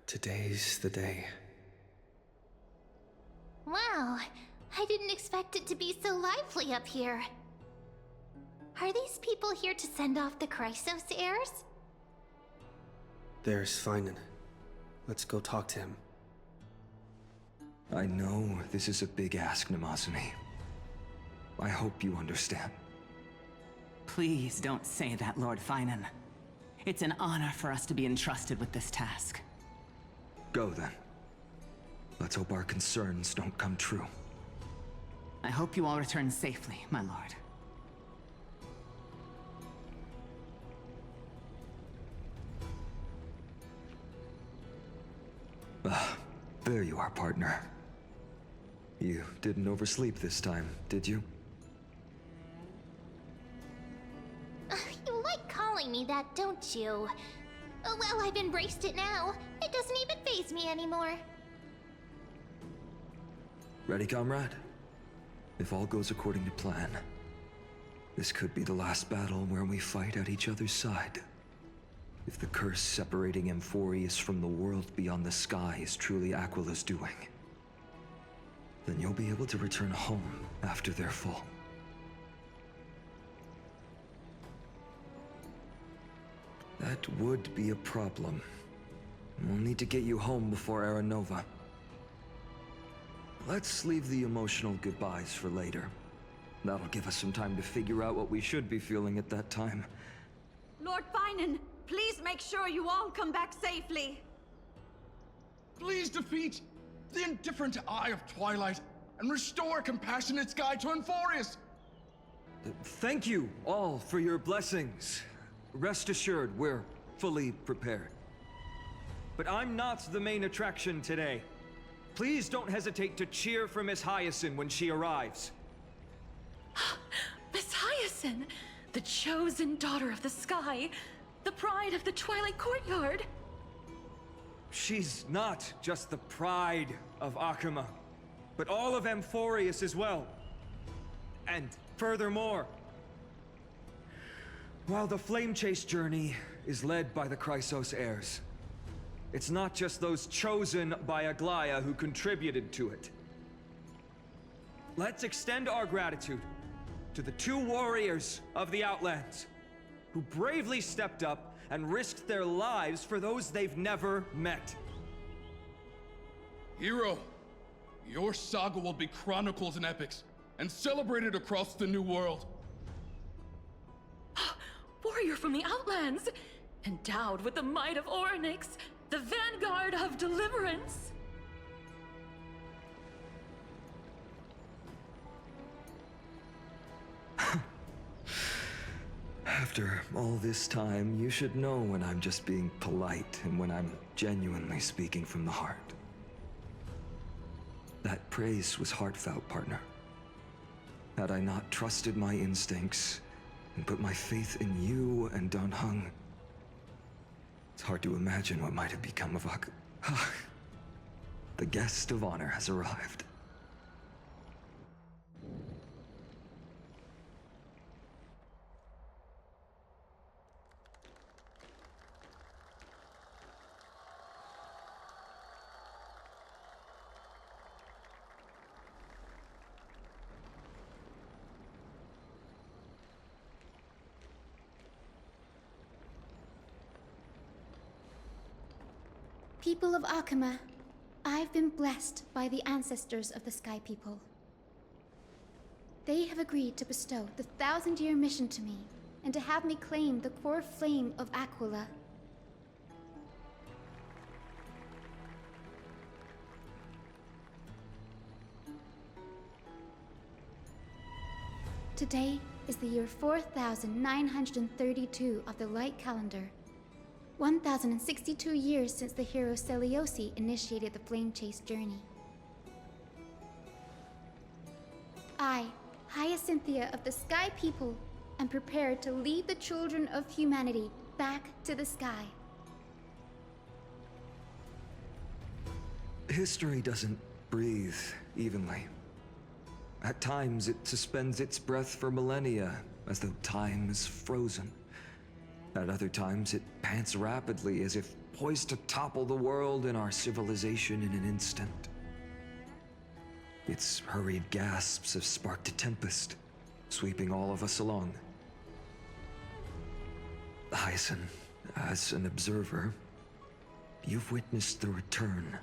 Today's the day. Wow, I didn't expect it to be so lively up here. Are these people here to send off the Chrysos heirs? There's Finan. Let's go talk to him. I know this is a big ask, Namazuni. I hope you understand. Please don't say that, Lord Finan. It's an honor for us to be entrusted with this task. Go then. Let's hope our concerns don't come true. I hope you all return safely, my lord. There you are, partner. You didn't oversleep this time, did you? You like calling me that, don't you? Well, I've embraced it now. It doesn't even faze me anymore. Ready, comrade? If all goes according to plan, this could be the last battle where we fight at each other's side. If the curse separating Amphorius from the world beyond the sky is truly Aquila's doing, then you'll be able to return home after their fall. That would be a problem. We'll need to get you home before Aranova. Let's leave the emotional goodbyes for later. That'll give us some time to figure out what we should be feeling at that time. Lord Finan, please make sure you all come back safely. Please defeat the indifferent Eye of Twilight and restore a compassionate sky to Amphorius. Thank you all for your blessings. Rest assured, we're fully prepared. But I'm not the main attraction today. Please don't hesitate to cheer for Miss Hyacinth when she arrives. Miss Hyacinth, the chosen daughter of the sky, the pride of the Twilight Courtyard. She's not just the pride of Akuma, but all of Amphorius as well. And furthermore, while the Flame Chase journey is led by the Chrysos heirs, it's not just those chosen by Aglaya who contributed to it. Let's extend our gratitude to the 2 warriors of the Outlands who bravely stepped up and risked their lives for those they've never met. Hero, your saga will be chronicled in epics and celebrated across the New World. Warrior from the Outlands, endowed with the might of Orynyx, the vanguard of deliverance. After all this time, you should know when I'm just being polite and when I'm genuinely speaking from the heart. That praise was heartfelt, partner. Had I not trusted my instincts and put my faith in you and Dan Heng, it's hard to imagine what might have become of The guest of honor has arrived. People of Akuma, I've been blessed by the ancestors of the Sky People. They have agreed to bestow the 1,000-year mission to me, and to have me claim the core flame of Aquila. Today is the year 4932 of the Light Calendar. 1,062 years since the hero Seliosi initiated the Flame Chase journey. I, Hyacinthia of the Sky People, am prepared to lead the children of humanity back to the sky. History doesn't breathe evenly. At times, it suspends its breath for millennia, as though time is frozen. At other times, it pants rapidly as if poised to topple the world and our civilization in an instant. Its hurried gasps have sparked a tempest, sweeping all of us along. Hyacin, as an observer, you've witnessed the return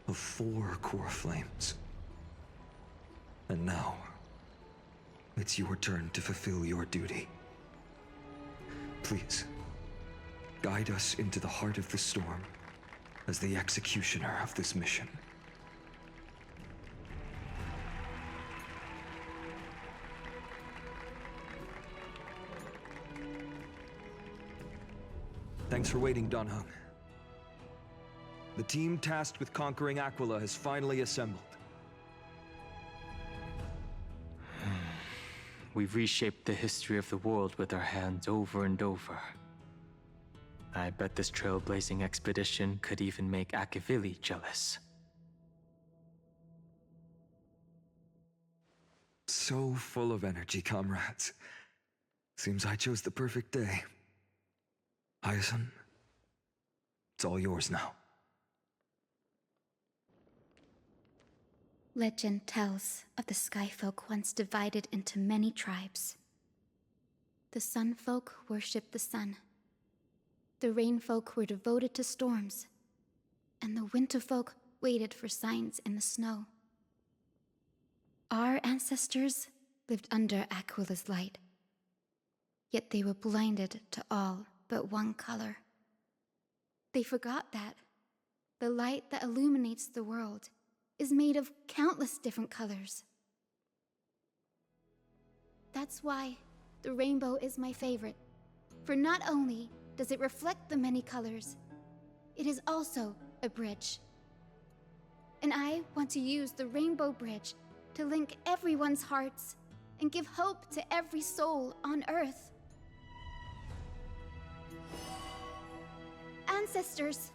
of 4 core flames. And now, it's your turn to fulfill your duty. Please, guide us into the heart of the storm as the executioner of this mission. Thanks for waiting, Danheng. The team tasked with conquering Aquila has finally assembled. We've reshaped the history of the world with our hands over and over. I bet this trailblazing expedition could even make Akavili jealous. So full of energy, comrades. Seems I chose the perfect day. Hyacin, it's all yours now. Legend tells of the Skyfolk once divided into many tribes. The Sunfolk worshipped the sun. The Rainfolk were devoted to storms. And the Winterfolk waited for signs in the snow. Our ancestors lived under Aquila's light. Yet they were blinded to all but one color. They forgot that the light that illuminates the world is made of countless different colors. That's why the rainbow is my favorite, for not only does it reflect the many colors, it is also a bridge. And I want to use the rainbow bridge to link everyone's hearts and give hope to every soul on Earth. Ancestors,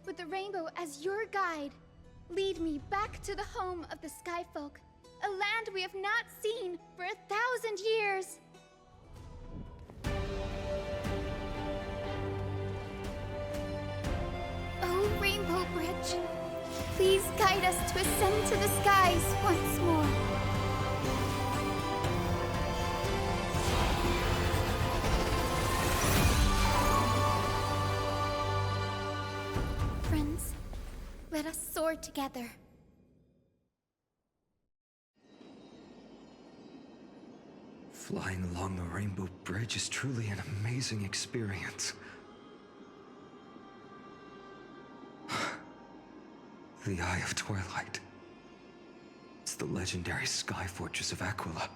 with the rainbow as your guide, lead me back to the home of the Skyfolk, a land we have not seen for 1,000 years. Oh, Rainbow Bridge, please guide us to ascend to the skies once more. Friends, let us soar together. Flying along the Rainbow Bridge is truly an amazing experience. The Eye of Twilight. It's the legendary sky fortress of Aquila.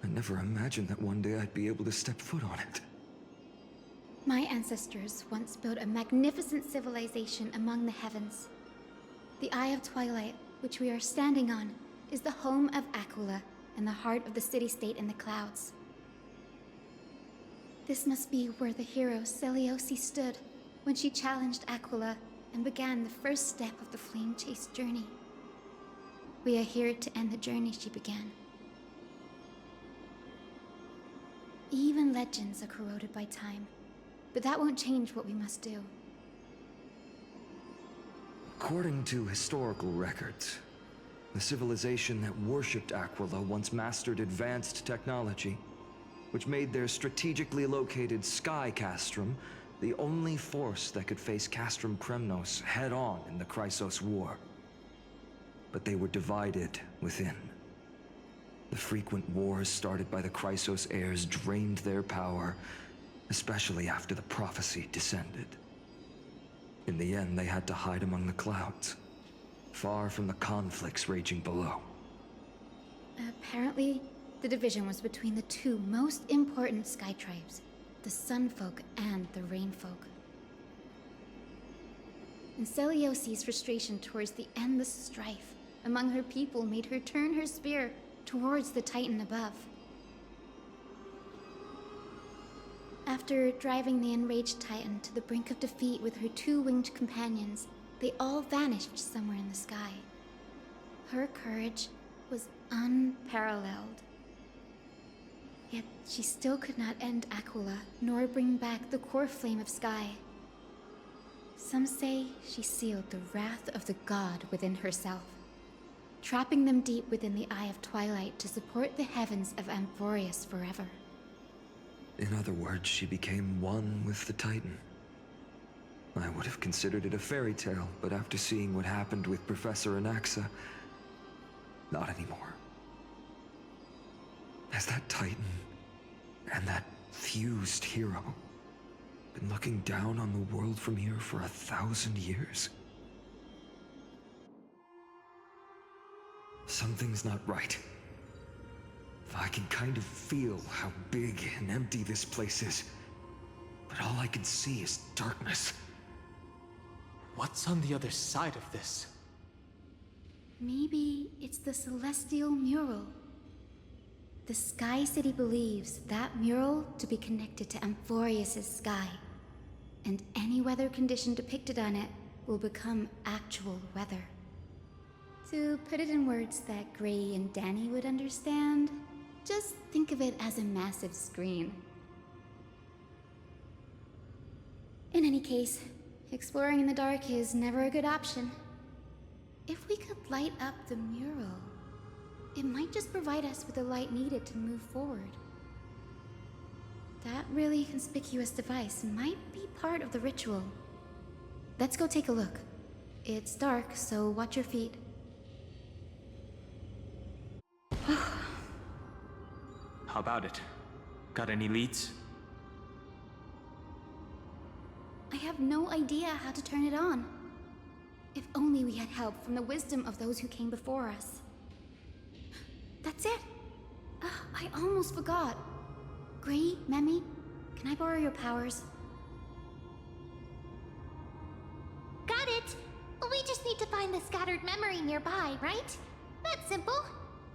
I never imagined that one day I'd be able to step foot on it. My ancestors once built a magnificent civilization among the heavens. The Eye of Twilight, which we are standing on, is the home of Aquila and the heart of the city-state in the clouds. This must be where the hero Seleucus stood when she challenged Aquila and began the first step of the flame chase journey. We are here to end the journey she began. Even legends are corroded by time, but that won't change what we must do. According to historical records, the civilization that worshipped Aquila once mastered advanced technology, which made their strategically located sky castrum the only force that could face Castrum Kremnos head-on in the Chrysos War. But they were divided within. The frequent wars started by the Chrysos heirs drained their power, especially after the prophecy descended. In the end, they had to hide among the clouds, far from the conflicts raging below. Apparently, the division was between the two most important sky tribes, the Sunfolk and the Rainfolk. And Seleucus' frustration towards the endless strife among her people made her turn her spear towards the Titan above. After driving the enraged Titan to the brink of defeat with her two-winged companions, they all vanished somewhere in the sky. Her courage was unparalleled. Yet she still could not end Aquila, nor bring back the core flame of sky. Some say she sealed the wrath of the god within herself, trapping them deep within the Eye of Twilight to support the heavens of Amphorius forever. In other words, she became one with the Titan. I would have considered it a fairy tale, but after seeing what happened with Professor Anaxa, not anymore. Has that Titan and that fused hero been looking down on the world from here for 1,000 years? Something's not right. I can kind of feel how big and empty this place is, but all I can see is darkness. What's on the other side of this? Maybe it's the celestial mural. The Sky City believes that mural to be connected to Amphorius' sky, and any weather condition depicted on it will become actual weather. To put it in words that Gray and Danny would understand, just think of it as a massive screen. In any case, exploring in the dark is never a good option. If we could light up the mural, it might just provide us with the light needed to move forward. That really conspicuous device might be part of the ritual. Let's go take a look. It's dark, so watch your feet. How about it? Got any leads? I have no idea how to turn it on. If only we had help from the wisdom of those who came before us. That's it! I almost forgot. Gray, Memi, can I borrow your powers? Got it! We just need to find the scattered memory nearby, right? That's simple.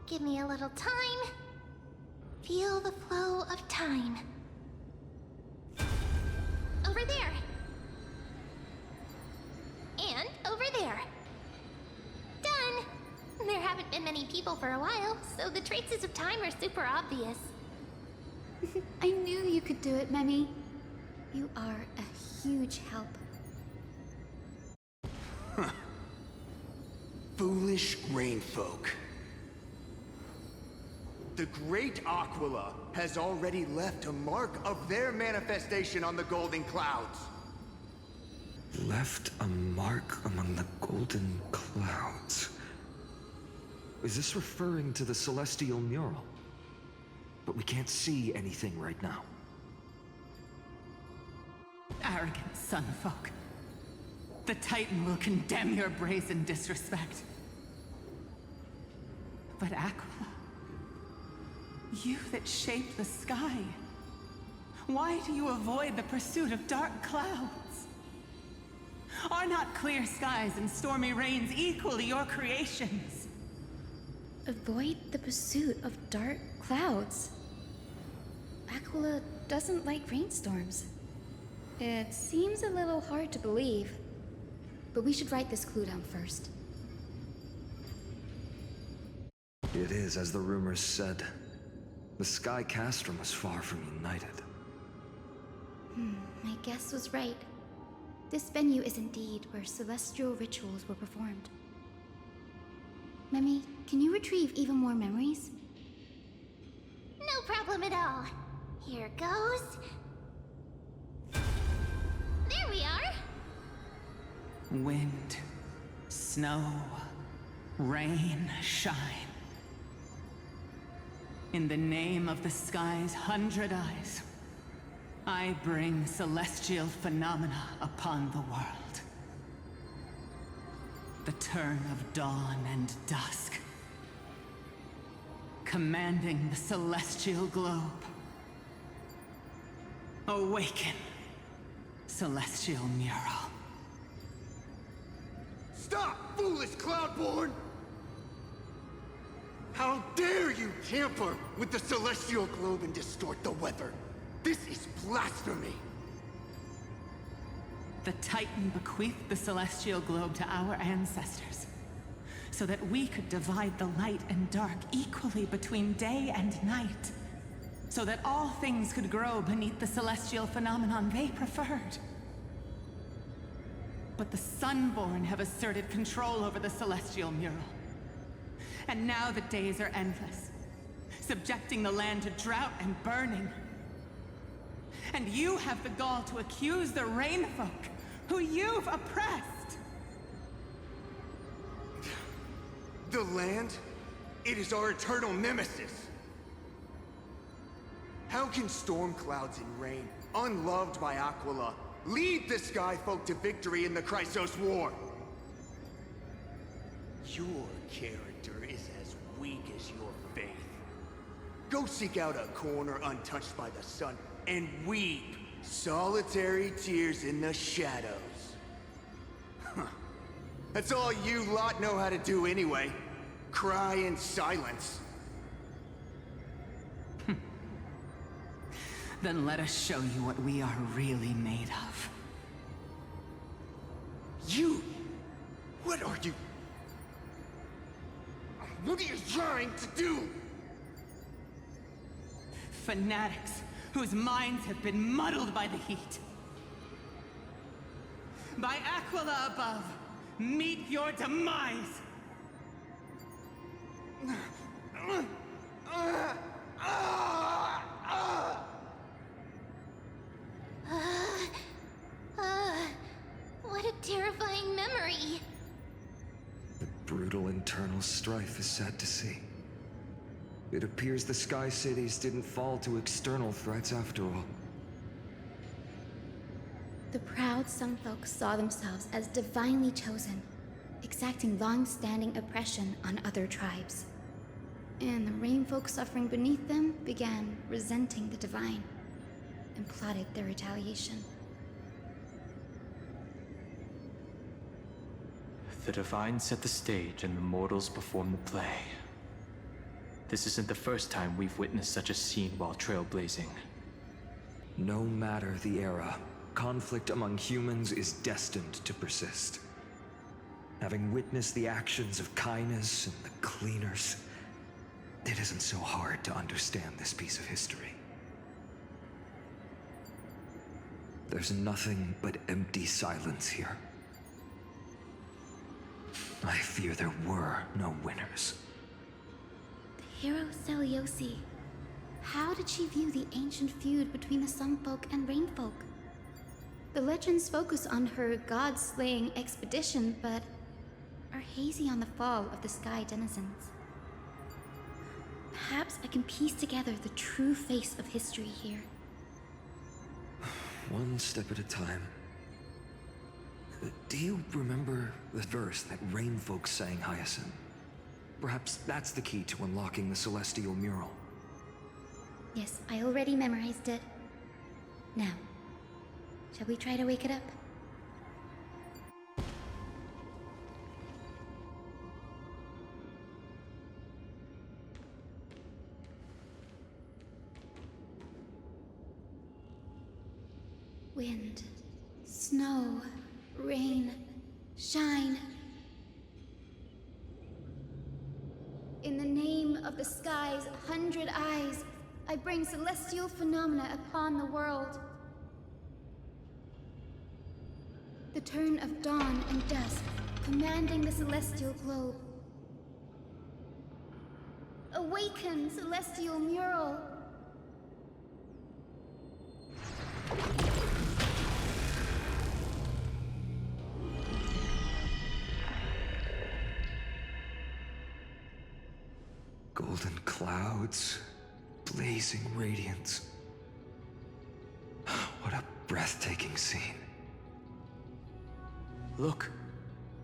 Give me a little time. Feel the flow of time. Over there. And over there. Done! There haven't been many people for a while, so the traces of time are super obvious. I knew you could do it, Memi. You are a huge help. Foolish grain folk. The great Aquila has already left a mark of their manifestation on the golden clouds. Left a mark among the golden clouds. Is this referring to the celestial mural? But we can't see anything right now. Arrogant sunfolk. The Titan will condemn your brazen disrespect. But Aquila, you that shaped the sky, why do you avoid the pursuit of dark clouds? Are not clear skies and stormy rains equally your creations? Avoid the pursuit of dark clouds. Aquila doesn't like rainstorms. It seems a little hard to believe, but we should write this clue down first. It is as the rumors said. The Sky Castrum was far from united. My guess was right. This venue is indeed where celestial rituals were performed. Memi, can you retrieve even more memories? No problem at all. Here goes. There we are. Wind, snow, rain, shine. In the name of the sky's 100 eyes, I bring celestial phenomena upon the world. The turn of dawn and dusk, commanding the celestial globe. Awaken, celestial mural. Stop, foolish Cloudborn! How dare you tamper with the celestial globe and distort the weather? This is blasphemy! The Titan bequeathed the celestial globe to our ancestors, so that we could divide the light and dark equally between day and night, so that all things could grow beneath the celestial phenomenon they preferred. but the Sunborn have asserted control over the celestial mural. And now the days are endless, subjecting the land to drought and burning. And you have the gall to accuse the Rainfolk, who you've oppressed! The land? It is our eternal nemesis! How can storm clouds and rain, unloved by Aquila, lead the Skyfolk to victory in the Chrysos War? Your character is as weak as your faith. Go seek out a corner untouched by the sun and weep solitary tears in the shadows. Huh. That's all you lot know how to do anyway. Cry in silence. Then let us show you what we are really made of. You? What are you? What are you trying to do? Fanatics whose minds have been muddled by the heat. By Aquila above, meet your demise! What a terrifying memory. The brutal internal strife is sad to see. It appears the Sky Cities didn't fall to external threats after all. The proud Sunfolk saw themselves as divinely chosen, exacting long-standing oppression on other tribes. And the Rainfolk suffering beneath them began resenting the divine and plotted their retaliation. The divine set the stage and the mortals perform the play. This isn't the first time we've witnessed such a scene while trailblazing. No matter the era, conflict among humans is destined to persist. Having witnessed the actions of Kindness and the Cleaners, it isn't so hard to understand this piece of history. There's nothing but empty silence here. I fear there were no winners. The hero Seliosi. How did she view the ancient feud between the Sunfolk and Rainfolk? The legends focus on her god-slaying expedition, but are hazy on the fall of the Sky Denizens. Perhaps I can piece together the true face of history here. One step at a time. Do you remember the verse that Rainfolk sang, Hyacinth? Perhaps that's the key to unlocking the celestial mural. Yes, I already memorized it. Now, shall we try to wake it up? Wind, snow, rain, shine. In the name of the sky's 100 eyes, I bring celestial phenomena upon the world. The turn of dawn and dusk, commanding the celestial globe. Awaken, celestial mural! Golden clouds, blazing radiance. What a breathtaking scene. Look,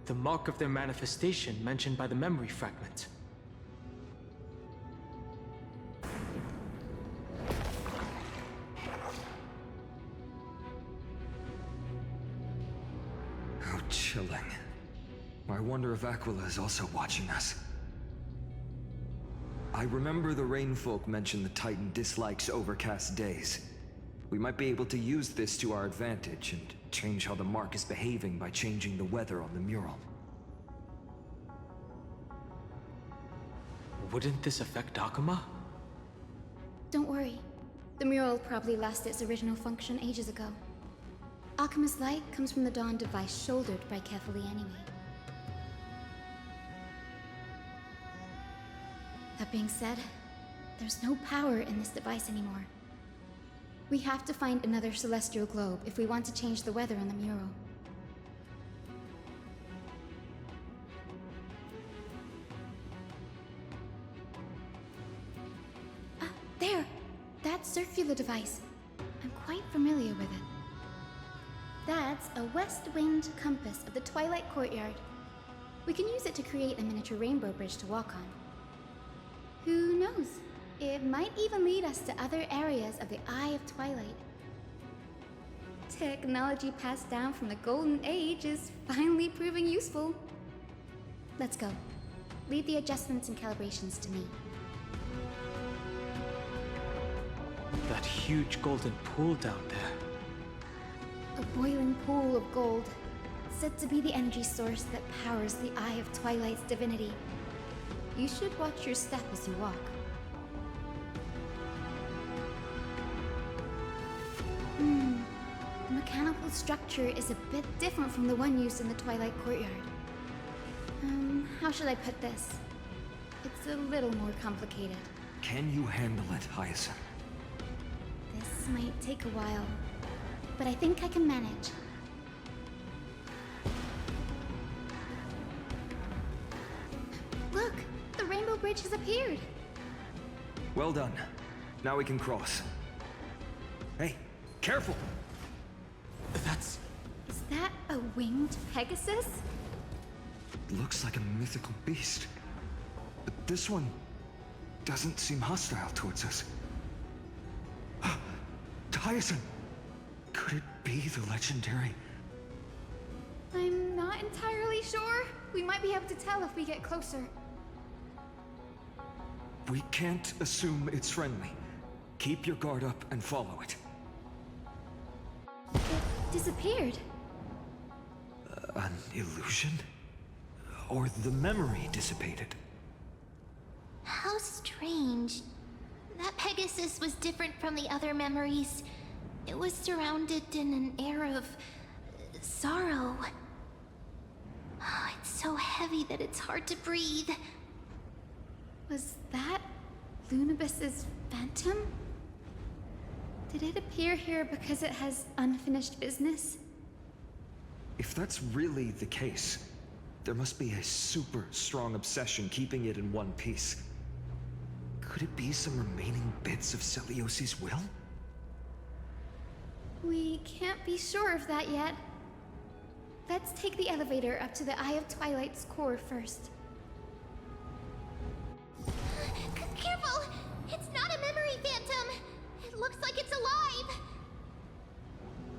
the mark of their manifestation mentioned by the memory fragment. How chilling. I wonder if Aquila is also watching us. I remember the Rainfolk mentioned the Titan dislikes overcast days. We might be able to use this to our advantage and change how the mark is behaving by changing the weather on the mural. Wouldn't this affect Akuma? Don't worry. The mural probably lost its original function ages ago. Alchemist's light comes from the dawn device shouldered by carefully anyway. That being said, there's no power in this device anymore. We have to find another celestial globe if we want to change the weather on the mural. There! That circular device. I'm quite familiar with it. That's a west wind compass of the Twilight Courtyard. We can use it to create a miniature rainbow bridge to walk on. Who knows? It might even lead us to other areas of the Eye of Twilight. Technology passed down from the Golden Age is finally proving useful. Let's go. Leave the adjustments and calibrations to me. That huge golden pool down there. A boiling pool of gold, said to be the energy source that powers the Eye of Twilight's divinity. You should watch your step as you walk. The mechanical structure is a bit different from the one used in the Twilight Courtyard. How should I put this? It's a little more complicated. Can you handle it, Hyacinth? This might take a while, but I think I can manage. Look! The Rainbow Bridge has appeared! Well done. Now we can cross. Hey, careful! That's... Is that a winged Pegasus? Looks like a mythical beast. But this one doesn't seem hostile towards us. Hyacinth! Could it be the legendary... I'm not entirely sure. We might be able to tell if we get closer. We can't assume it's friendly. Keep your guard up and follow it. It disappeared. An illusion? Or the memory dissipated? How strange. That Pegasus was different from the other memories. It was surrounded in an air of sorrow. Oh, it's so heavy that it's hard to breathe. Was that Lunibus's phantom? Did it appear here because it has unfinished business? If that's really the case, there must be a super strong obsession keeping it in one piece. Could it be some remaining bits of Celiosi's will? We can't be sure of that yet. Let's take the elevator up to the Eye of Twilight's core first. Careful! It's not a memory phantom! It looks like it's alive!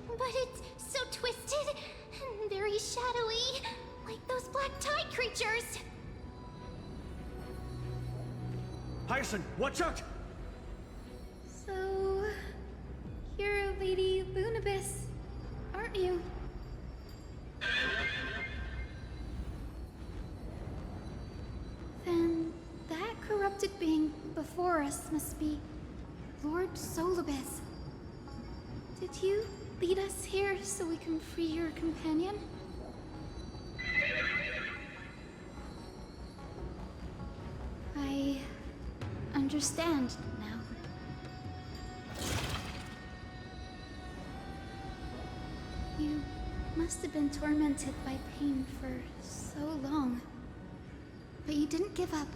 But it's so twisted and very shadowy, like those black tide creatures! Hyacinth, watch out! So... you're Lady Lunibus, aren't you? Then that corrupted being before us must be Lord Solibus. Did you lead us here so we can free your companion? I understand now. You must have been tormented by pain for so long. But you didn't give up.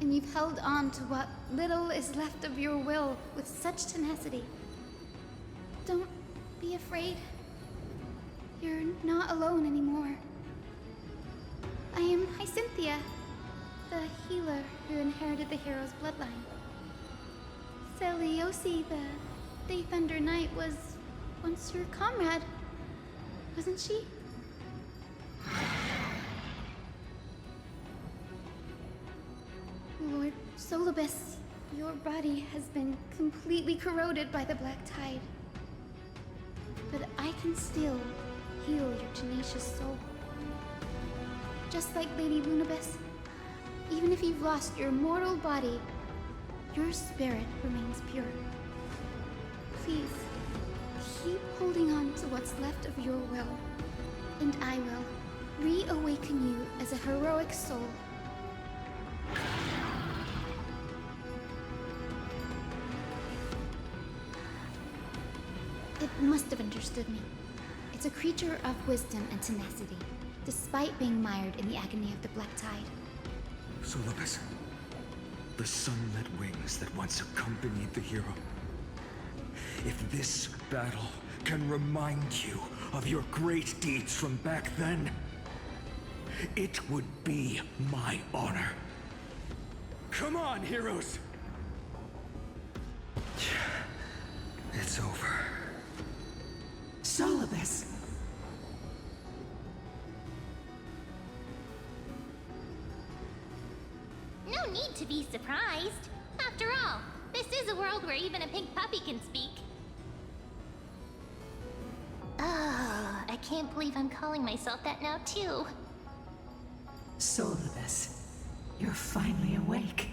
And you've held on to what little is left of your will with such tenacity. Don't be afraid. You're not alone anymore. I am Hyacinthia, the healer who inherited the hero's bloodline. Celiosi, the Day Thunder Knight, was once your comrade, wasn't she? Lord Solibus, your body has been completely corroded by the Black Tide. But I can still heal your tenacious soul. Just like Lady Lunibus, even if you've lost your mortal body, your spirit remains pure. Please, Keep holding on to what's left of your will, and I will reawaken you as a heroic soul. It must have understood me. It's a creature of wisdom and tenacity, despite being mired in the agony of the Black Tide. Solobus, the sunlit wings that once accompanied the hero. If this battle can remind you of your great deeds from back then, it would be my honor. Come on, heroes! It's over. Solobus. No need to be surprised. After all, this is a world where even a pink puppy can speak. Oh, I can't believe I'm calling myself that now, too. Solobus, you're finally awake.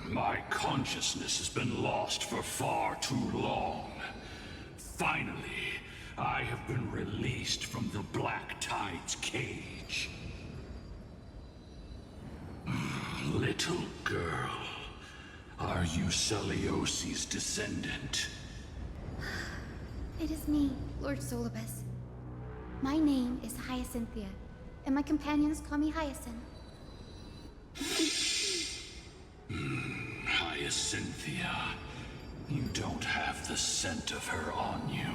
My consciousness has been lost for far too long. Finally, I have been released from the Black Tide's cage. Little girl, are you Celiosi's descendant? It is me, Lord Solobus. My name is Hyacinthia, and my companions call me Hyacinth. Hyacinthia, you don't have the scent of her on you.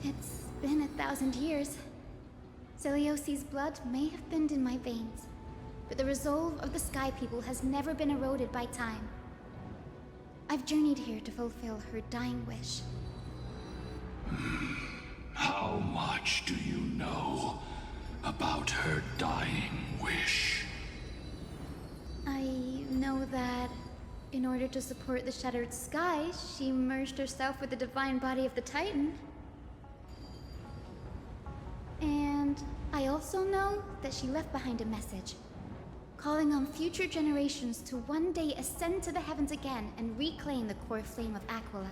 It's been 1,000 years. Celiosi's blood may have thinned in my veins, but the resolve of the Sky People has never been eroded by time. I've journeyed here to fulfill her dying wish. How much do you know about her dying wish? I know that in order to support the shattered sky, she merged herself with the divine body of the Titan. And I also know that she left behind a message, calling on future generations to one day ascend to the heavens again and reclaim the core flame of Aquila.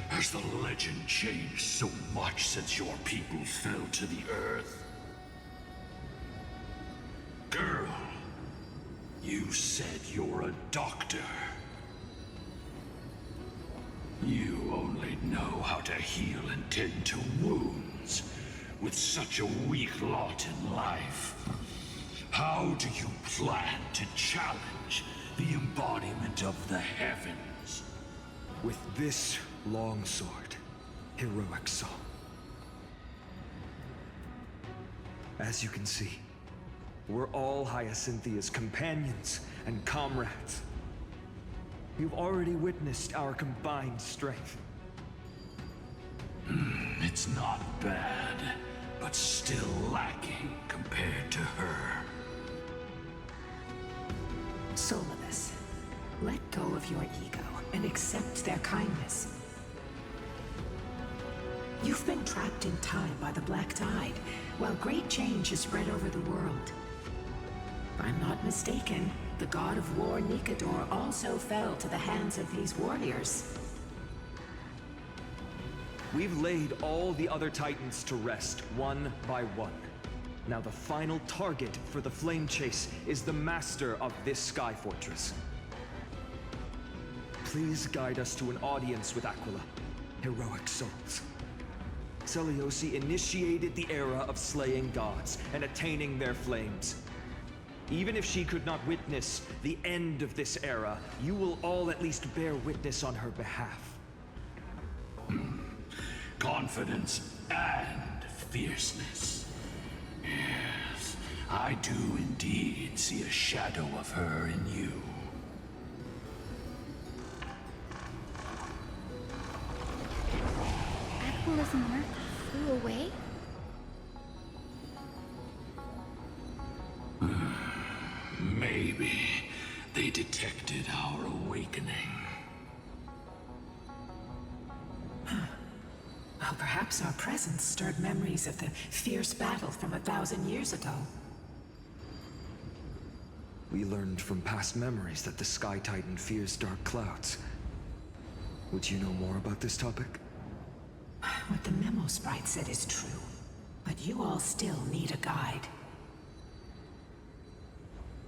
Has the legend changed so much since your people fell to the earth? Girl, you said you're a doctor. You only know how to heal and tend to wounds with such a weak lot in life. How do you plan to challenge the embodiment of the heavens? With this longsword, heroic soul. As you can see, we're all Hyacinthia's companions and comrades. You've already witnessed our combined strength. It's not bad, but still lacking compared to her. Solobus, let go of your ego and accept their kindness. You've been trapped in time by the Black Tide, while great change has spread over the world. If I'm not mistaken, the god of war Nikador also fell to the hands of these warriors. We've laid all the other Titans to rest, one by one. Now the final target for the flame chase is the master of this sky fortress. Please guide us to an audience with Aquila, heroic souls. Celiosi initiated the era of slaying gods and attaining their flames. Even if she could not witness the end of this era, you will all at least bear witness on her behalf. Confidence and fierceness. Yes, I do indeed see a shadow of her in you. Aquila's mark flew away? Maybe they detected our awakening. Well, perhaps our presence stirred memories of the fierce battle from 1,000 years ago. We learned from past memories that the Sky Titan fears dark clouds. Would you know more about this topic? What the memo sprite said is true, but you all still need a guide.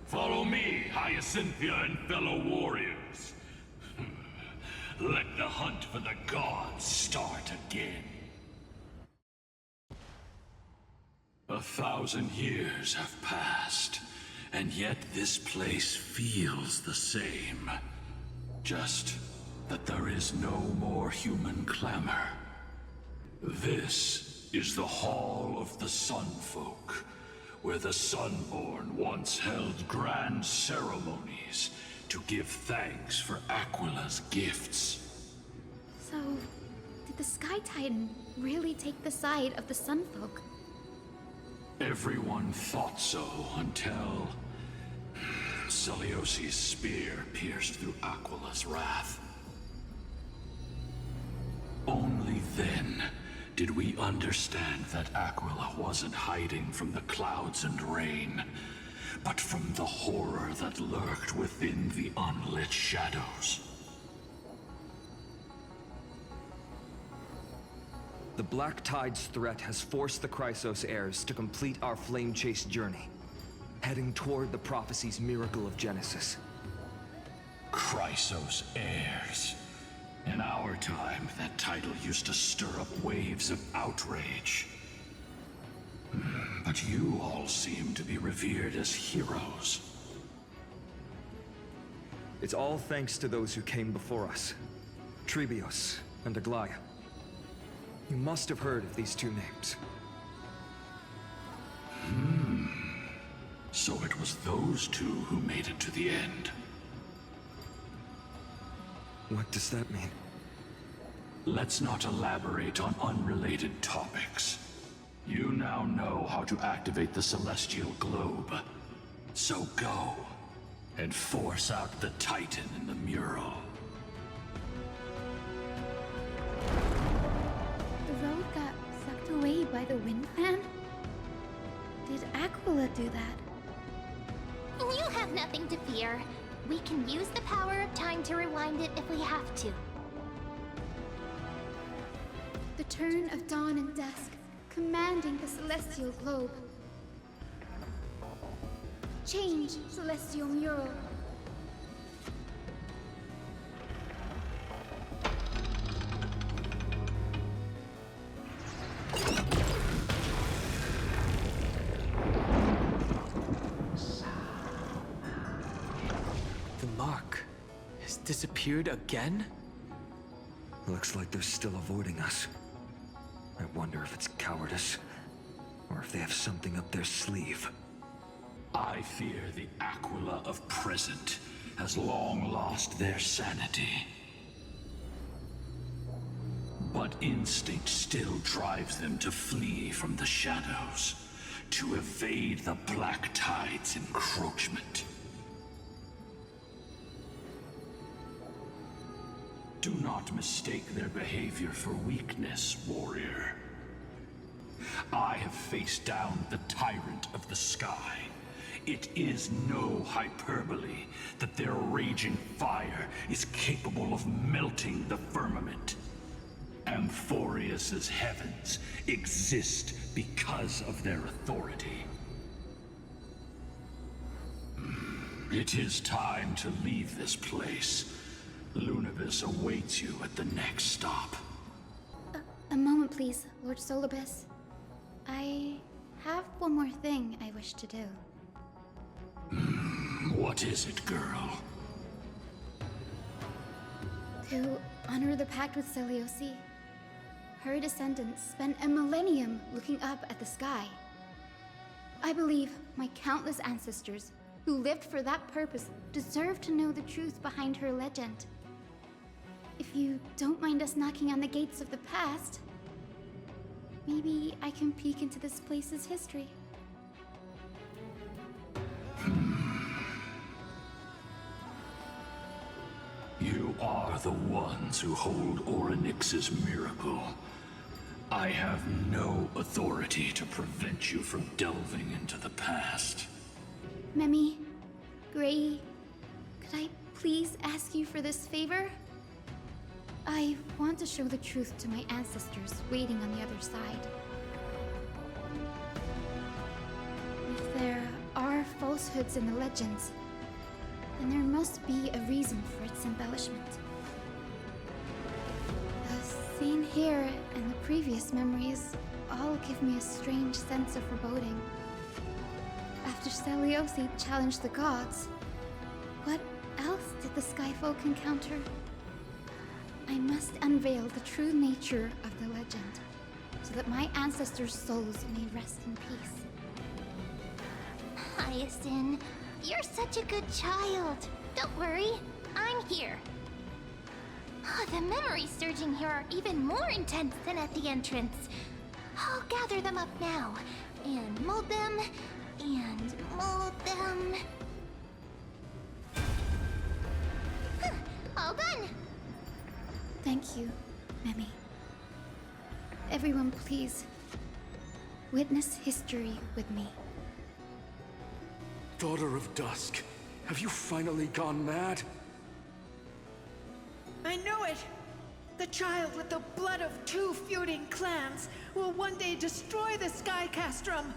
Follow me, Hyacinthia and fellow warriors. Let the hunt for the gods start again. 1,000 years have passed, and yet this place feels the same. Just that there is no more human clamor. This is the Hall of the Sunfolk, where the Sunborn once held grand ceremonies to give thanks for Aquila's gifts. So, did the Sky Titan really take the side of the Sunfolk? Everyone thought so until Celiosi's spear pierced through Aquila's wrath. Only then did we understand that Aquila wasn't hiding from the clouds and rain, but from the horror that lurked within the unlit shadows. The Black Tide's threat has forced the Chrysos heirs to complete our flame-chase journey, heading toward the prophecy's miracle of Genesis. Chrysos heirs. In our time, that title used to stir up waves of outrage. But you all seem to be revered as heroes. It's all thanks to those who came before us. Trebios and Aglaya. You must have heard of these two names. So it was those two who made it to the end. What does that mean? Let's not elaborate on unrelated topics. You now know how to activate the Celestial Globe. So go, and force out the Titan in the mural. The road got sucked away by the wind fan? Did Aquila do that? You have nothing to fear. We can use the power of time to rewind it if we have to. The turn of dawn and dusk, commanding the celestial globe. Change, celestial mural. The mark has disappeared again? Looks like they're still avoiding us. I wonder if it's cowardice, or if they have something up their sleeve. I fear the Aquila of present has long lost their sanity. But instinct still drives them to flee from the shadows, to evade the Black Tide's encroachment. Do not mistake their behavior for weakness, warrior. I have faced down the tyrant of the sky. It is no hyperbole that their raging fire is capable of melting the firmament. Amphorius's heavens exist because of their authority. It is time to leave this place. Lunibus awaits you at the next stop. A moment, please, Lord Solibus. I have one more thing I wish to do. What is it, girl? To honor the pact with Celiosi. Her descendants spent a millennium looking up at the sky. I believe my countless ancestors who lived for that purpose deserve to know the truth behind her legend. If you don't mind us knocking on the gates of the past, maybe I can peek into this place's history. You are the ones who hold Orynyx's miracle. I have no authority to prevent you from delving into the past. Memi, Gray, could I please ask you for this favor? I want to show the truth to my ancestors waiting on the other side. If there are falsehoods in the legends, then there must be a reason for its embellishment. The scene here and the previous memories all give me a strange sense of foreboding. After Seliosi challenged the gods, what else did the Skyfolk encounter? I must unveil the true nature of the legend, so that my ancestors' souls may rest in peace. Hyacinth, you're such a good child. Don't worry, I'm here. Oh, the memories surging here are even more intense than at the entrance. I'll gather them up now, and mold them, and mold them. Huh, all done. Thank you, Memi. Everyone, please, witness history with me. Daughter of Dusk, have you finally gone mad? I knew it! The child with the blood of 2 feuding clans will one day destroy the Sky Castrum!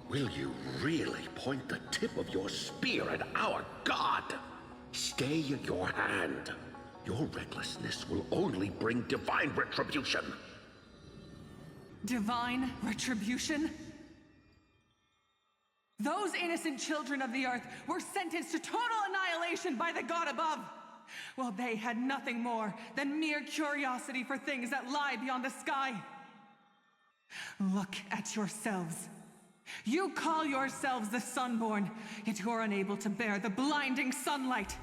Will you really point the tip of your spear at our god? Stay your hand. Your recklessness will only bring divine retribution. Divine retribution? Those innocent children of the Earth were sentenced to total annihilation by the god above. Well, they had nothing more than mere curiosity for things that lie beyond the sky. Look at yourselves. You call yourselves the Sunborn, yet you're unable to bear the blinding sunlight.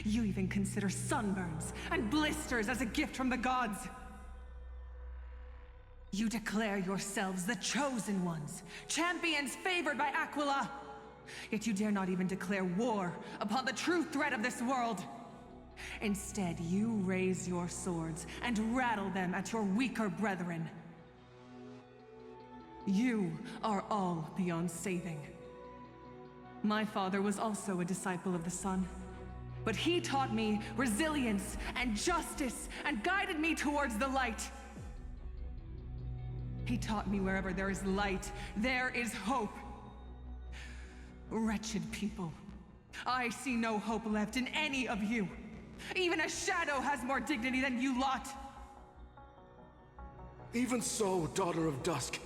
You even consider sunburns and blisters as a gift from the gods. You declare yourselves the chosen ones, champions favored by Aquila. Yet you dare not even declare war upon the true threat of this world. Instead, you raise your swords and rattle them at your weaker brethren. You are all beyond saving. My father was also a disciple of the sun, but he taught me resilience and justice and guided me towards the light. He taught me wherever there is light, there is hope. Wretched people, I see no hope left in any of you. Even a shadow has more dignity than you lot. Even so, Daughter of Dusk,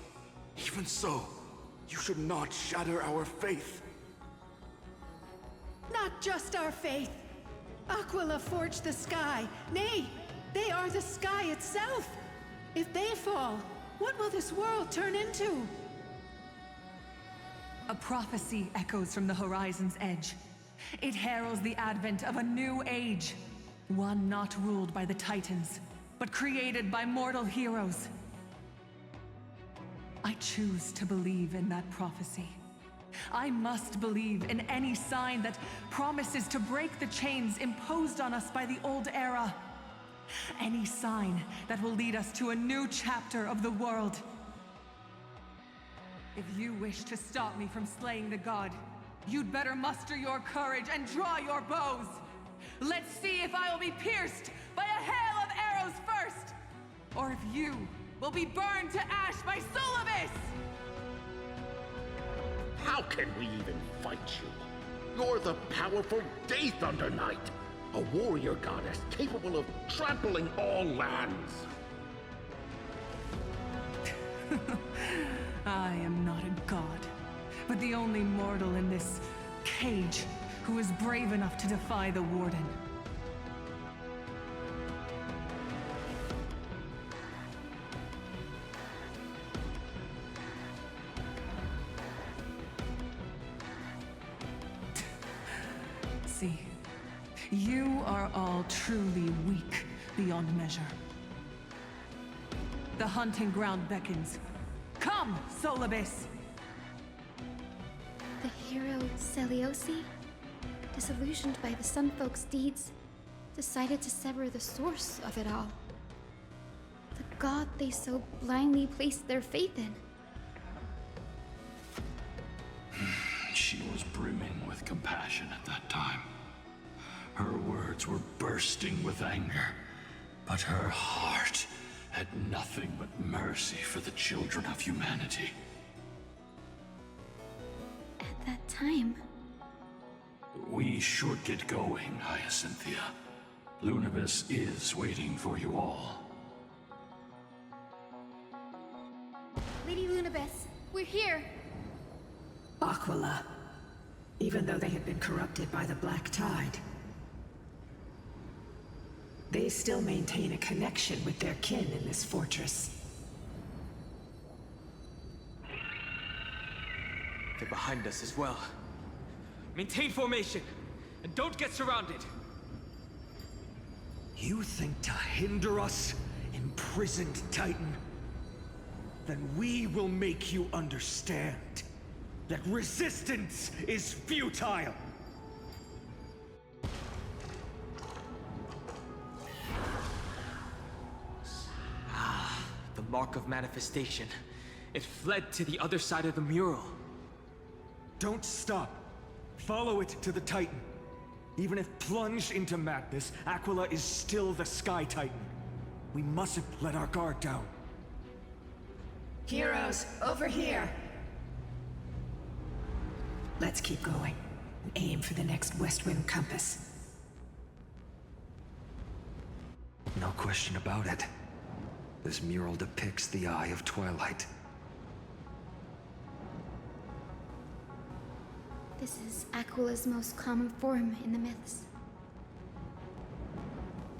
even so, you should not shatter our faith. Not just our faith. Aquila forged the sky. Nay, they are the sky itself. If they fall, what will this world turn into? A prophecy echoes from the horizon's edge. It heralds the advent of a new age. One not ruled by the Titans, but created by mortal heroes. I choose to believe in that prophecy. I must believe in any sign that promises to break the chains imposed on us by the old era. Any sign that will lead us to a new chapter of the world. If you wish to stop me from slaying the god, you'd better muster your courage and draw your bows. Let's see if I will be pierced by a hail of arrows first, or if you will be burned to ash by Solobis! How can we even fight you? You're the powerful Day Thunder Knight, a warrior goddess capable of trampling all lands. I am not a god, but the only mortal in this cage who is brave enough to defy the Warden. See, you are all truly weak beyond measure. The hunting ground beckons. Come, Solobis! The hero Seliosi, disillusioned by the Sunfolk's deeds, decided to sever the source of it all. The god they so blindly placed their faith in. She was was brimming with compassion at that time. Her words were bursting with anger, but her heart had nothing but mercy for the children of humanity. At that time... We should get going, Hyacinthia. Lunibus is waiting for you all. Lady Lunibus, we're here! Aquila. Even though they had been corrupted by the Black Tide, they still maintain a connection with their kin in this fortress. They're behind us as well. Maintain formation, and don't get surrounded. You think to hinder us, imprisoned Titan? Then we will make you understand that resistance is futile! Ah, the mark of manifestation. It fled to the other side of the mural. Don't stop. Follow it to the Titan. Even if plunged into madness, Aquila is still the Sky Titan. We mustn't let our guard down. Heroes, over here! Let's keep going, and aim for the next West Wind compass. No question about it. This mural depicts the Eye of Twilight. This is Aquila's most common form in the myths.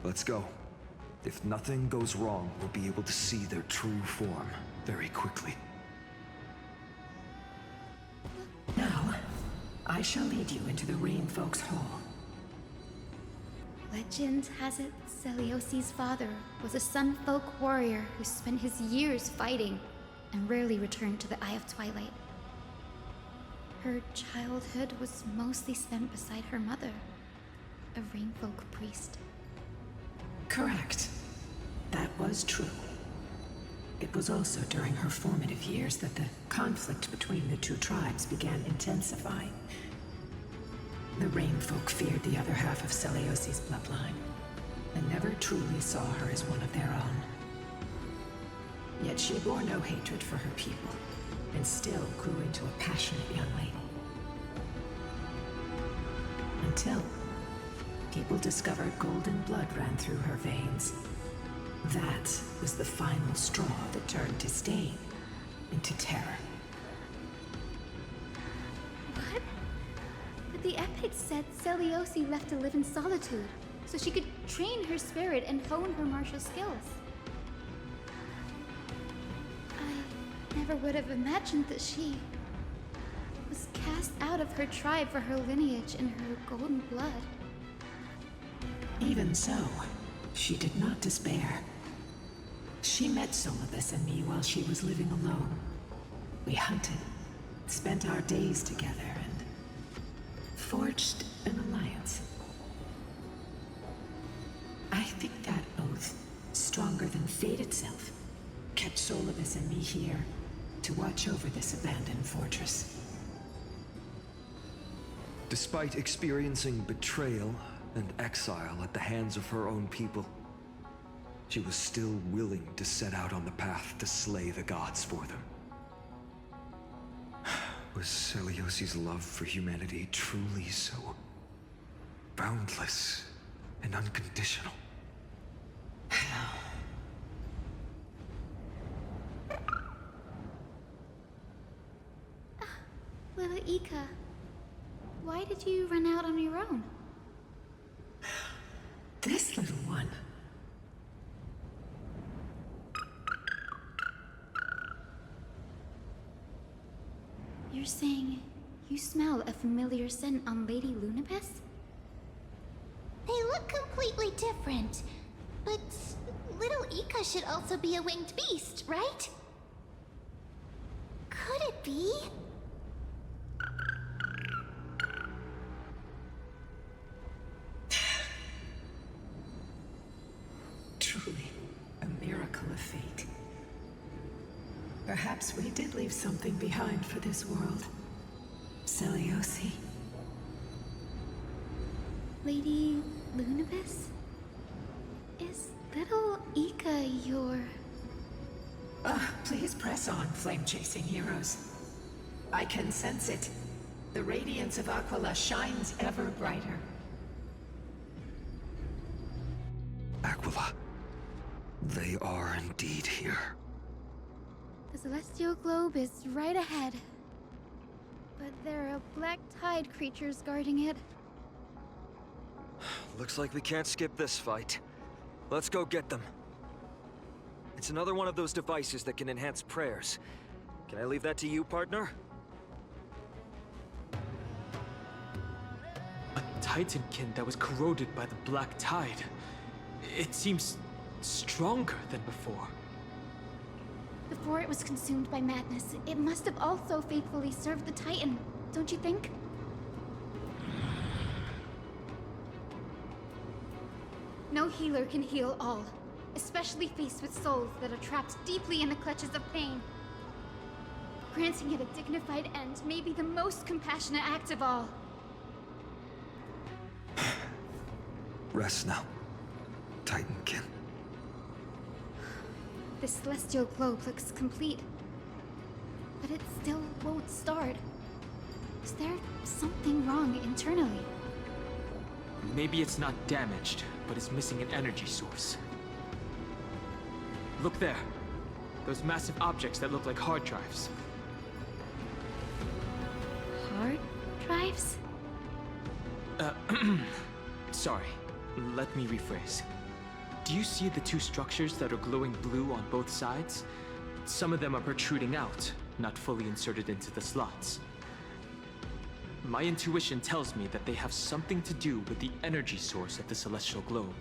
Let's go. If nothing goes wrong, we'll be able to see their true form very quickly. Now, I shall lead you into the Rain Folk's Hall. Legend has it Celiosi's father was a Sun Folk warrior who spent his years fighting and rarely returned to the Eye of Twilight. Her childhood was mostly spent beside her mother, a Rainfolk priest. Correct. That was true. It was also during her formative years that the conflict between the two tribes began intensifying. The Rainfolk feared the other half of Celiosi's bloodline, and never truly saw her as one of their own. Yet she bore no hatred for her people, and still grew into a passionate young lady. Until people discovered golden blood ran through her veins. That was the final straw that turned disdain into terror. What? But the epics said Celiosi left to live in solitude, so she could train her spirit and hone her martial skills. I never would have imagined that she was cast out of her tribe for her lineage and her golden blood. Even so, she did not despair. She met Solibus and me while she was living alone. We hunted, spent our days together, and forged an alliance. I think that oath, stronger than fate itself, kept Solibus and me here to watch over this abandoned fortress. Despite experiencing betrayal and exile at the hands of her own people, she was still willing to set out on the path to slay the gods for them. Was Celiosi's love for humanity truly so boundless and unconditional? Little Ika, why did you run out on your own? This little one. You're saying you smell a familiar scent on Lady Lunibus? They look completely different, but little Ika should also be a winged beast, right? Could it be? Truly, a miracle of fate. Perhaps we did leave something behind for this world. Celiosi. Lady Lunibus? Is little Ika your... Please press on, flame-chasing heroes. I can sense it. The radiance of Aquila shines ever brighter. Aquila. They are indeed here. The celestial globe is right ahead. But there are black tide creatures guarding it. Looks like we can't skip this fight. Let's go get them. It's another one of those devices that can enhance prayers. Can I leave that to you, partner? A Titankin that was corroded by the black tide. It seems stronger than before. Before it was consumed by madness, it must have also faithfully served the Titan, don't you think? No healer can heal all, especially faced with souls that are trapped deeply in the clutches of pain. Granting it a dignified end may be the most compassionate act of all. Rest now, Titankin. The celestial globe looks complete, but it still won't start. Is there something wrong internally? Maybe it's not damaged, but it's missing an energy source. Look there. Those massive objects that look like hard drives. Hard drives? Sorry. Let me rephrase. Do you see the two structures that are glowing blue on both sides? Some of them are protruding out, not fully inserted into the slots. My intuition tells me that they have something to do with the energy source of the celestial globe.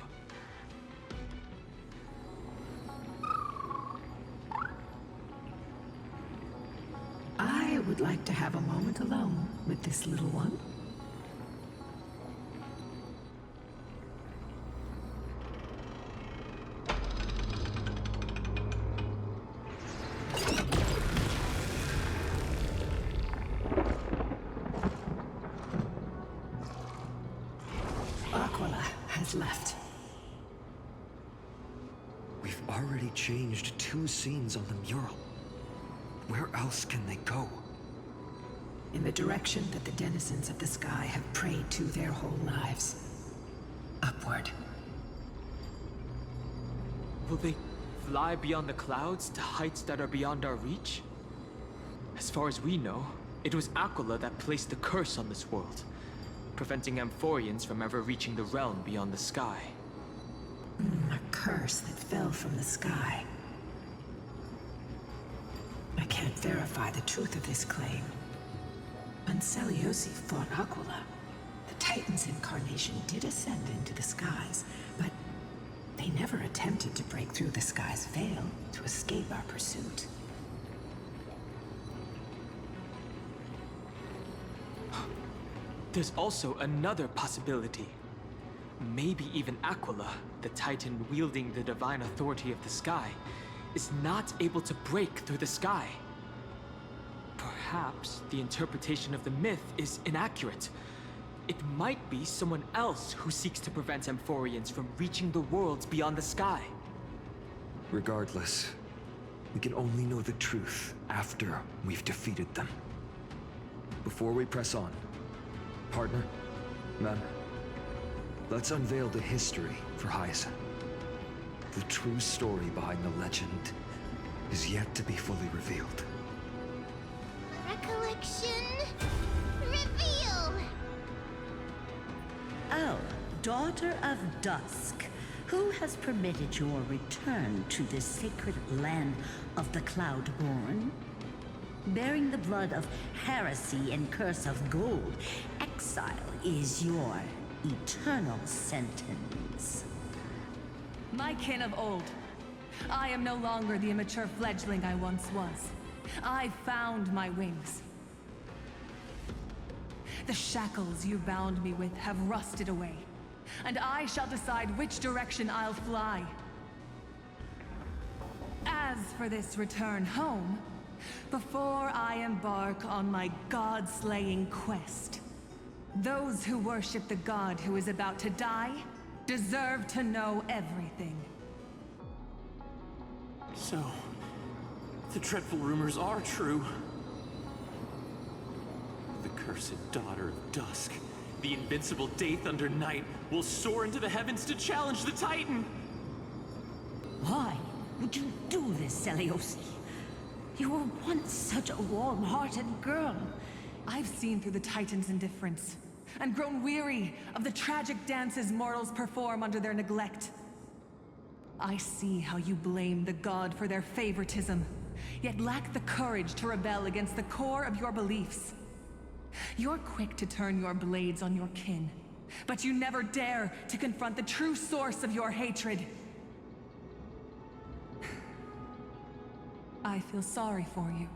I would like to have a moment alone with this little one. Left. We've already changed 2 scenes on the mural. Where else can they go? In the direction that the denizens of the sky have prayed to their whole lives. Upward. Will they fly beyond the clouds to heights that are beyond our reach? As far as we know, it was Aquila that placed the curse on this world, preventing Amphorians from ever reaching the realm beyond the sky. A curse that fell from the sky. I can't verify the truth of this claim. When Celiosi fought Aquila, the Titan's incarnation did ascend into the skies, but they never attempted to break through the sky's veil to escape our pursuit. There's also another possibility. Maybe even Aquila, the Titan wielding the divine authority of the sky, is not able to break through the sky. Perhaps the interpretation of the myth is inaccurate. It might be someone else who seeks to prevent Amphorians from reaching the worlds beyond the sky. Regardless, we can only know the truth after we've defeated them. Before we press on, partner, ma'am, let's unveil the history for Hyacinth. The true story behind the legend is yet to be fully revealed. Recollection... reveal! Oh, daughter of dusk, who has permitted your return to this sacred land of the Cloudborn? Bearing the blood of heresy and curse of gold, exile is your eternal sentence. My kin of old. I am no longer the immature fledgling I once was. I found my wings. The shackles you bound me with have rusted away, and I shall decide which direction I'll fly. As for this return home, before I embark on my god-slaying quest, those who worship the god who is about to die deserve to know everything. So, the dreadful rumors are true. The cursed daughter of Dusk, the invincible Day Thunder Knight, will soar into the heavens to challenge the Titan! Why would you do this, Seliosi? You were once such a warm-hearted girl. I've seen through the Titan's indifference, and grown weary of the tragic dances mortals perform under their neglect. I see how you blame the god for their favoritism, yet lack the courage to rebel against the core of your beliefs. You're quick to turn your blades on your kin, but you never dare to confront the true source of your hatred. I feel sorry for you.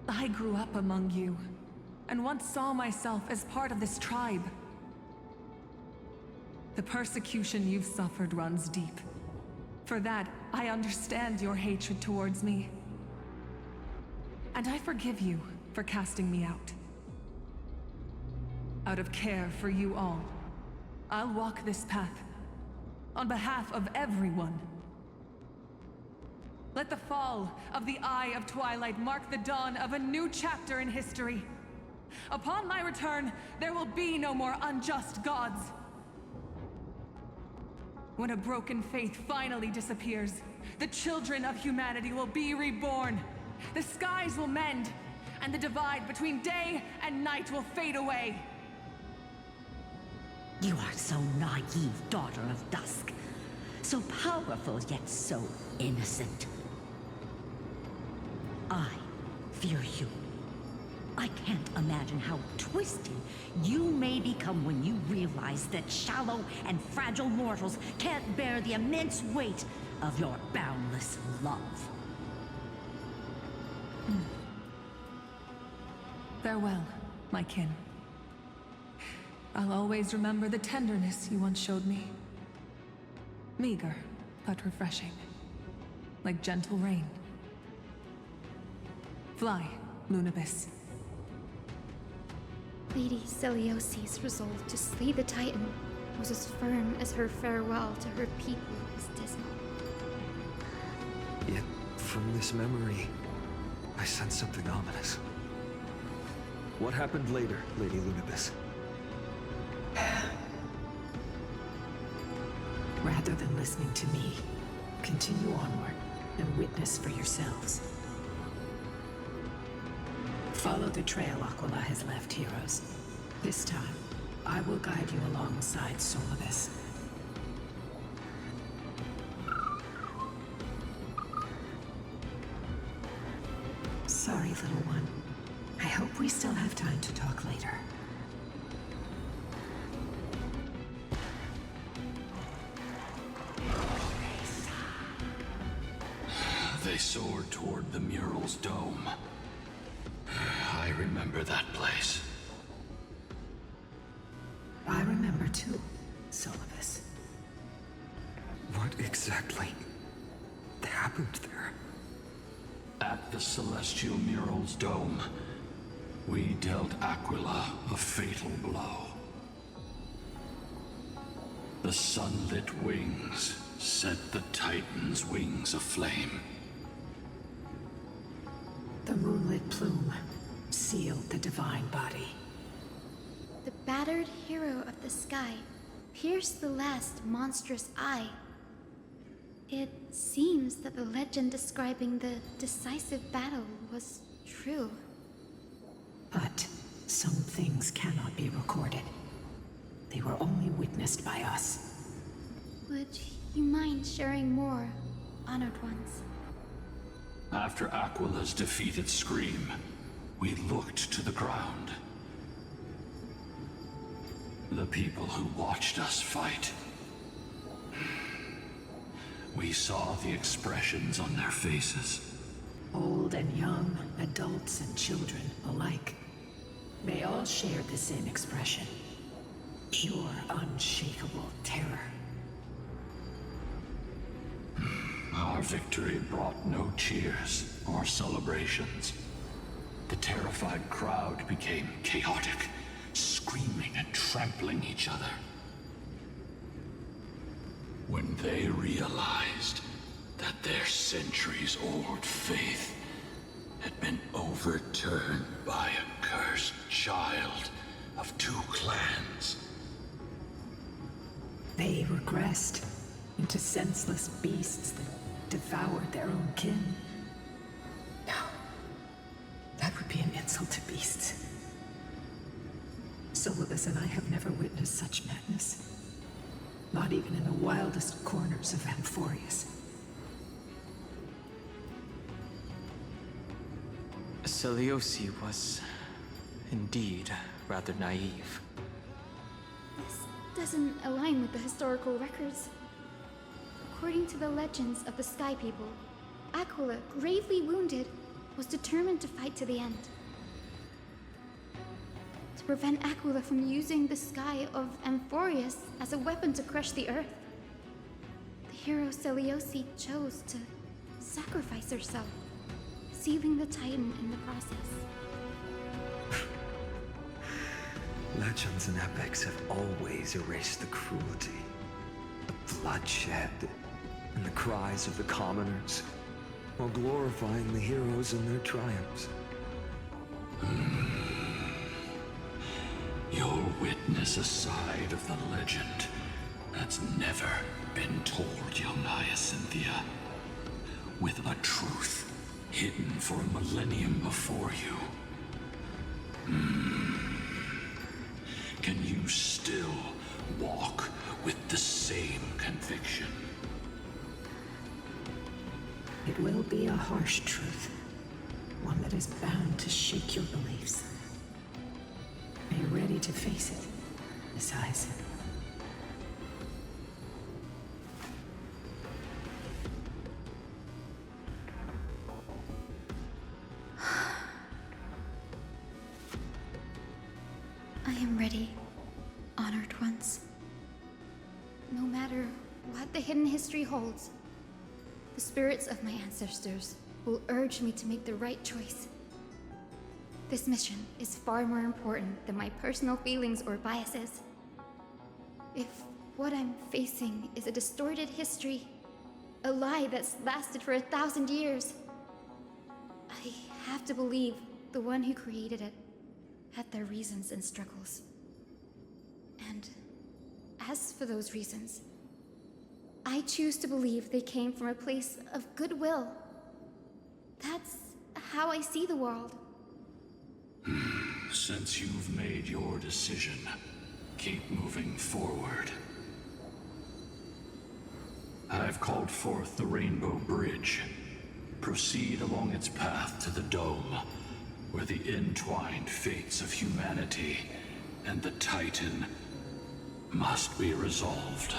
I grew up among you, and once saw myself as part of this tribe. The persecution you've suffered runs deep. For that, I understand your hatred towards me. And I forgive you for casting me out. Out of care for you all, I'll walk this path, on behalf of everyone. Let the fall of the Eye of Twilight mark the dawn of a new chapter in history. Upon my return, there will be no more unjust gods. When a broken faith finally disappears, the children of humanity will be reborn. The skies will mend, and the divide between day and night will fade away. You are so naive, daughter of Dusk. So powerful, yet so innocent. I fear you. I can't imagine how twisted you may become when you realize that shallow and fragile mortals can't bear the immense weight of your boundless love. Farewell, my kin. I'll always remember the tenderness you once showed me. Meager, but refreshing. Like gentle rain. Fly, Lunibus. Lady Celiosi's resolve to slay the Titan was as firm as her farewell to her people was dismal. Yet, from this memory, I sense something ominous. What happened later, Lady Lunibus? Rather than listening to me, continue onward and witness for yourselves. Follow the trail Aquila has left, heroes. This time, I will guide you alongside Solibus. Sorry, little one. I hope we still have time to talk later. They soared toward the mural's dome. I remember that place. I remember too, Solibus. What exactly happened there? At the celestial mural's dome, we dealt Aquila a fatal blow. The sunlit wings set the Titan's wings aflame. The moonlit plume sealed the divine body. The battered hero of the sky pierced the last monstrous eye. It seems that the legend describing the decisive battle was true. But some things cannot be recorded. They were only witnessed by us. Would you mind sharing more, honored ones? After Aquila's defeated scream, we looked to the ground. The people who watched us fight. We saw the expressions on their faces. Old and young, adults and children alike. They all shared the same expression. Pure, unshakable terror. Our victory brought no cheers, or celebrations. The terrified crowd became chaotic, screaming and trampling each other. When they realized that their centuries-old faith had been overturned by a cursed child of two clans. They regressed into senseless beasts that devoured their own kin. No, that would be an insult to beasts. Solibus and I have never witnessed such madness. Not even in the wildest corners of Amphorius. Seliosi was indeed rather naive. This doesn't align with the historical records. According to the legends of the Sky People, Aquila, gravely wounded, was determined to fight to the end. To prevent Aquila from using the sky of Amphorius as a weapon to crush the earth, the hero Seliosi chose to sacrifice herself, sealing the Titan in the process. Legends and epics have always erased the cruelty, the bloodshed, and the cries of the commoners, while glorifying the heroes and their triumphs. You'll witness a side of the legend that's never been told, young Hyacinthia, with a truth hidden for a millennium before you. Can you still walk with the same conviction? It will be a harsh truth, one that is bound to shake your beliefs. Are you ready to face it, Miss Hyacinth? I am ready, honored ones. No matter what the hidden history holds, the spirits of my ancestors will urge me to make the right choice. This mission is far more important than my personal feelings or biases. If what I'm facing is a distorted history, a lie that's lasted for 1,000 years, I have to believe the one who created it had their reasons and struggles. And as for those reasons, I choose to believe they came from a place of goodwill. That's how I see the world. Since you've made your decision, keep moving forward. I've called forth the Rainbow Bridge. Proceed along its path to the Dome, where the entwined fates of humanity and the Titan must be resolved.